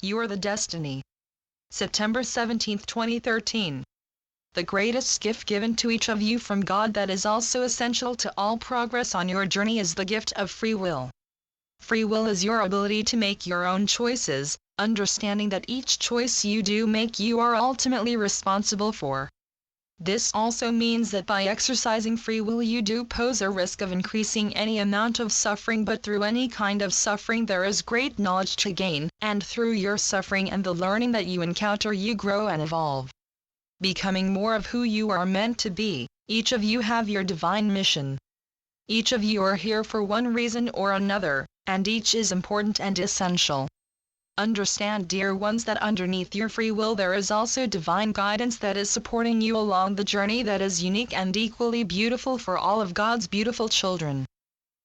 You're the destiny. September 17, 2013. The greatest gift given to each of you from God that is also essential to all progress on your journey is the gift of free will. Free will is your ability to make your own choices, understanding that each choice you do make you are ultimately responsible for. This also means that by exercising free will you do pose a risk of increasing any amount of suffering, but through any kind of suffering there is great knowledge to gain, and through your suffering and the learning that you encounter you grow and evolve. Becoming more of who you are meant to be, each of you have your divine mission. Each of you are here for one reason or another, and each is important and essential. Understand, dear ones, that underneath your free will there is also divine guidance that is supporting you along the journey that is unique and equally beautiful for all of God's beautiful children.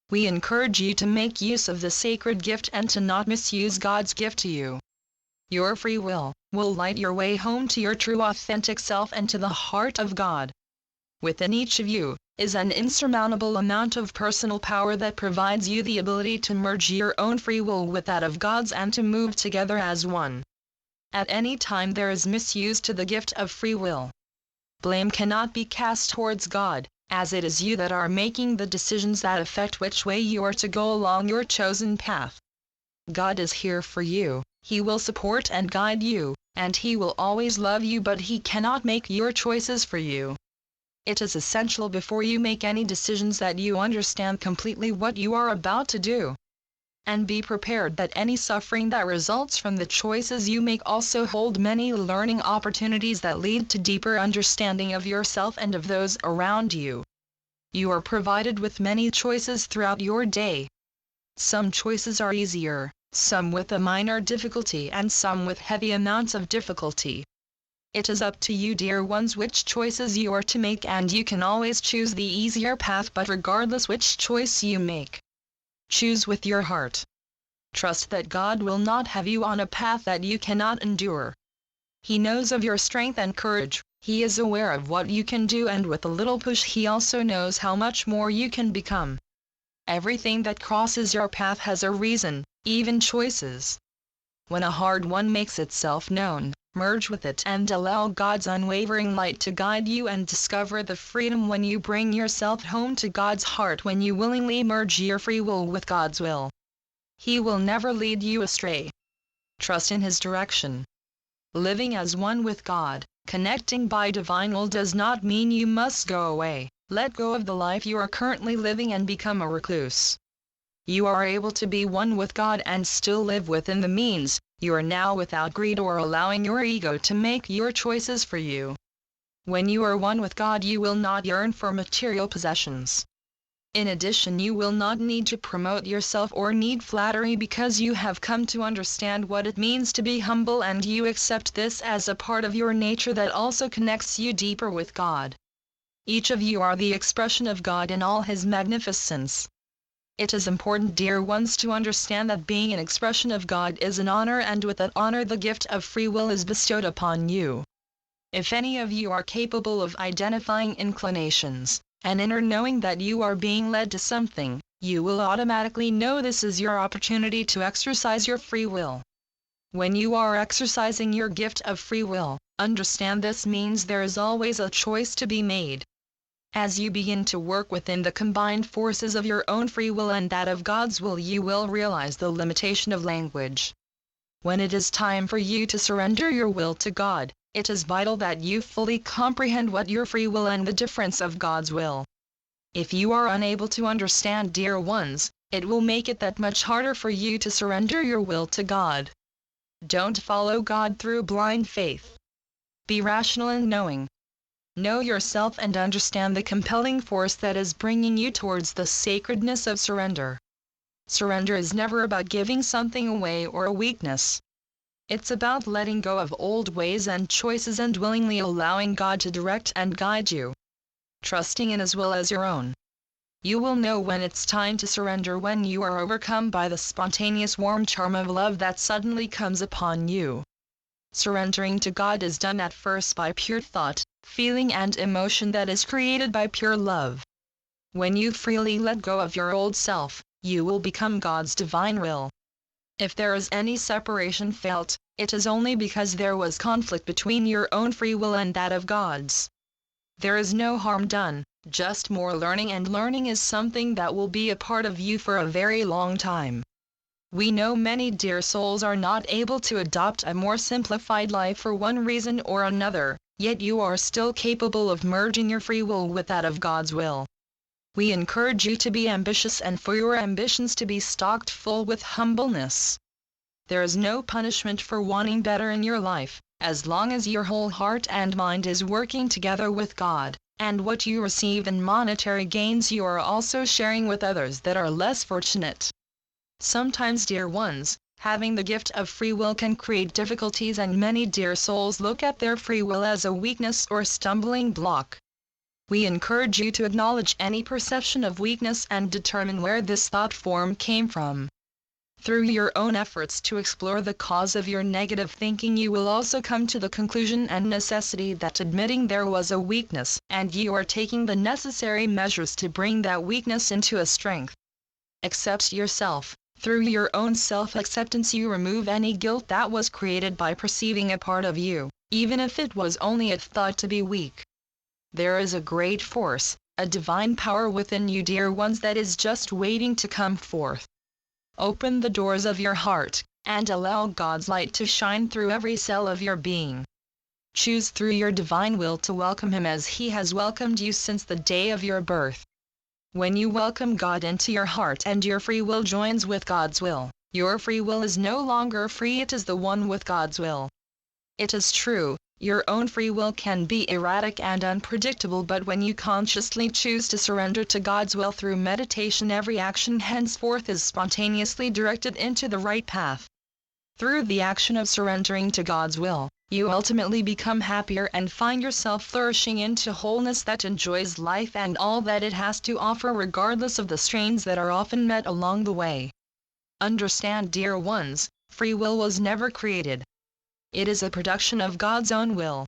We encourage you to make use of the sacred gift and to not misuse God's gift to you. Your free will light your way home to your true authentic self and to the heart of God. Within each of you is an insurmountable amount of personal power that provides you the ability to merge your own free will with that of God's and to move together as one. At any time there is misuse to the gift of free will. Blame cannot be cast towards God, as it is you that are making the decisions that affect which way you are to go along your chosen path. God is here for you, He will support and guide you, and He will always love you, but He cannot make your choices for you. It is essential before you make any decisions that you understand completely what you are about to do. And be prepared that any suffering that results from the choices you make also hold many learning opportunities that lead to deeper understanding of yourself and of those around you. You are provided with many choices throughout your day. Some choices are easier, some with a minor difficulty, and some with heavy amounts of difficulty. It is up to you, dear ones, which choices you are to make, and you can always choose the easier path, but regardless which choice you make, choose with your heart. Trust that God will not have you on a path that you cannot endure. He knows of your strength and courage, He is aware of what you can do, and with a little push He also knows how much more you can become. Everything that crosses your path has a reason, even choices. When a hard one makes itself known, merge with it and allow God's unwavering light to guide you, and discover the freedom when you bring yourself home to God's heart, when you willingly merge your free will with God's will. He will never lead you astray. Trust in His direction. Living as one with God, connecting by divine will, does not mean you must go away, let go of the life you are currently living and become a recluse. You are able to be one with God and still live within the means you are now, without greed or allowing your ego to make your choices for you. When you are one with God, you will not yearn for material possessions. In addition, you will not need to promote yourself or need flattery, because you have come to understand what it means to be humble, and you accept this as a part of your nature that also connects you deeper with God. Each of you are the expression of God in all His magnificence. It is important, dear ones, to understand that being an expression of God is an honor, and with that honor the gift of free will is bestowed upon you. If any of you are capable of identifying inclinations, an inner knowing that you are being led to something, you will automatically know this is your opportunity to exercise your free will. When you are exercising your gift of free will, understand this means there is always a choice to be made. As you begin to work within the combined forces of your own free will and that of God's will, you will realize the limitation of language. When it is time for you to surrender your will to God, it is vital that you fully comprehend what your free will and the difference of God's will. If you are unable to understand, dear ones, it will make it that much harder for you to surrender your will to God. Don't follow God through blind faith. Be rational and knowing. Know yourself and understand the compelling force that is bringing you towards the sacredness of surrender. Surrender is never about giving something away or a weakness. It's about letting go of old ways and choices and willingly allowing God to direct and guide you. Trusting in His will as your own. You will know when it's time to surrender when you are overcome by the spontaneous warm charm of love that suddenly comes upon you. Surrendering to God is done at first by pure thought, feeling and emotion that is created by pure love. When you freely let go of your old self, you will become God's divine will. If there is any separation felt, it is only because there was conflict between your own free will and that of God's. There is no harm done, just more learning, and learning is something that will be a part of you for a very long time. We know many dear souls are not able to adopt a more simplified life for one reason or another, yet you are still capable of merging your free will with that of God's will. We encourage you to be ambitious and for your ambitions to be stocked full with humbleness. There is no punishment for wanting better in your life, as long as your whole heart and mind is working together with God, and what you receive in monetary gains you are also sharing with others that are less fortunate. Sometimes, dear ones, having the gift of free will can create difficulties, and many dear souls look at their free will as a weakness or stumbling block. We encourage you to acknowledge any perception of weakness and determine where this thought form came from. Through your own efforts to explore the cause of your negative thinking, you will also come to the conclusion and necessity that admitting there was a weakness, and you are taking the necessary measures to bring that weakness into a strength. Accept yourself. Through your own self-acceptance you remove any guilt that was created by perceiving a part of you, even if it was only a thought to be weak. There is a great force, a divine power within you, dear ones, that is just waiting to come forth. Open the doors of your heart, and allow God's light to shine through every cell of your being. Choose through your divine will to welcome Him as He has welcomed you since the day of your birth. When you welcome God into your heart and your free will joins with God's will, your free will is no longer free, it is the one with God's will. It is true, your own free will can be erratic and unpredictable, but when you consciously choose to surrender to God's will through meditation, every action henceforth is spontaneously directed into the right path. Through the action of surrendering to God's will, you ultimately become happier and find yourself flourishing into wholeness that enjoys life and all that it has to offer, regardless of the strains that are often met along the way. Understand, dear ones, free will was never created. It is a production of God's own will.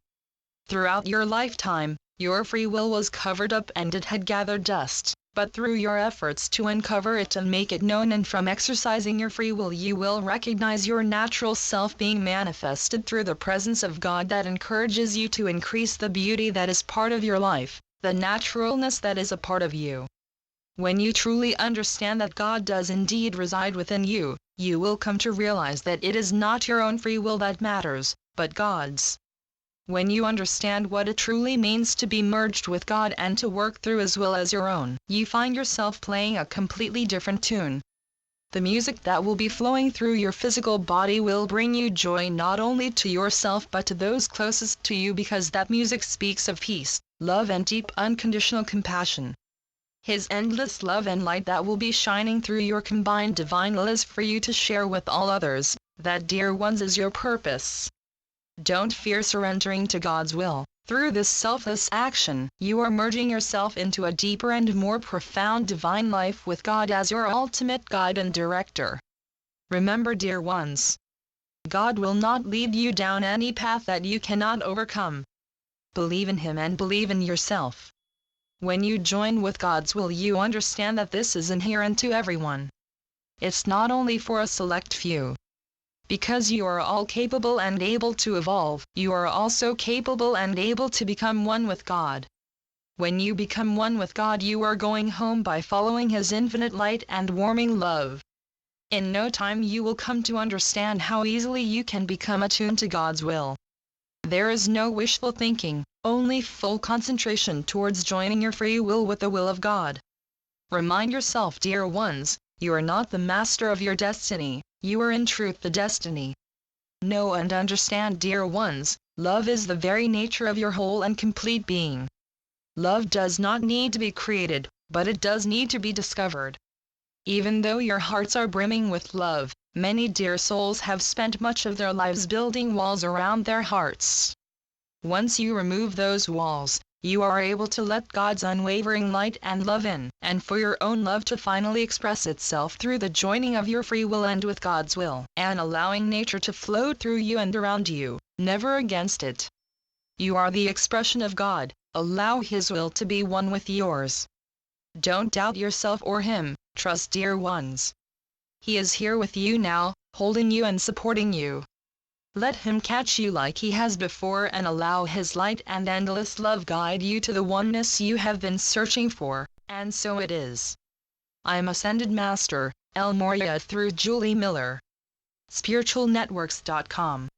Throughout your lifetime, your free will was covered up and it had gathered dust, but through your efforts to uncover it and make it known, and from exercising your free will, you will recognize your natural self being manifested through the presence of God that encourages you to increase the beauty that is part of your life, the naturalness that is a part of you. When you truly understand that God does indeed reside within you, you will come to realize that it is not your own free will that matters, but God's. When you understand what it truly means to be merged with God and to work through His will as your own, you find yourself playing a completely different tune. The music that will be flowing through your physical body will bring you joy not only to yourself but to those closest to you, because that music speaks of peace, love, and deep unconditional compassion. His endless love and light that will be shining through your combined divine will is for you to share with all others. That, dear ones, is your purpose. Don't fear surrendering to God's will. Through this selfless action, you are merging yourself into a deeper and more profound divine life with God as your ultimate guide and director. Remember, dear ones, God will not lead you down any path that you cannot overcome. Believe in Him and believe in yourself. When you join with God's will, you understand that this is inherent to everyone. It's not only for a select few. Because you are all capable and able to evolve, you are also capable and able to become one with God. When you become one with God, you are going home by following His infinite light and warming love. In no time you will come to understand how easily you can become attuned to God's will. There is no wishful thinking, only full concentration towards joining your free will with the will of God. Remind yourself, dear ones, you are not the master of your destiny, you are in truth the destiny. Know and understand, dear ones, love is the very nature of your whole and complete being. Love does not need to be created, but it does need to be discovered. Even though your hearts are brimming with love, many dear souls have spent much of their lives building walls around their hearts. Once you remove those walls, you are able to let God's unwavering light and love in, and for your own love to finally express itself through the joining of your free will and with God's will, and allowing nature to flow through you and around you, never against it. You are the expression of God, allow His will to be one with yours. Don't doubt yourself or Him, trust, dear ones. He is here with you now, holding you and supporting you. Let Him catch you like He has before and allow His light and endless love guide you to the oneness you have been searching for, and so it is. I am Ascended Master, El Morya through Julie Miller. SpiritualNetworks.com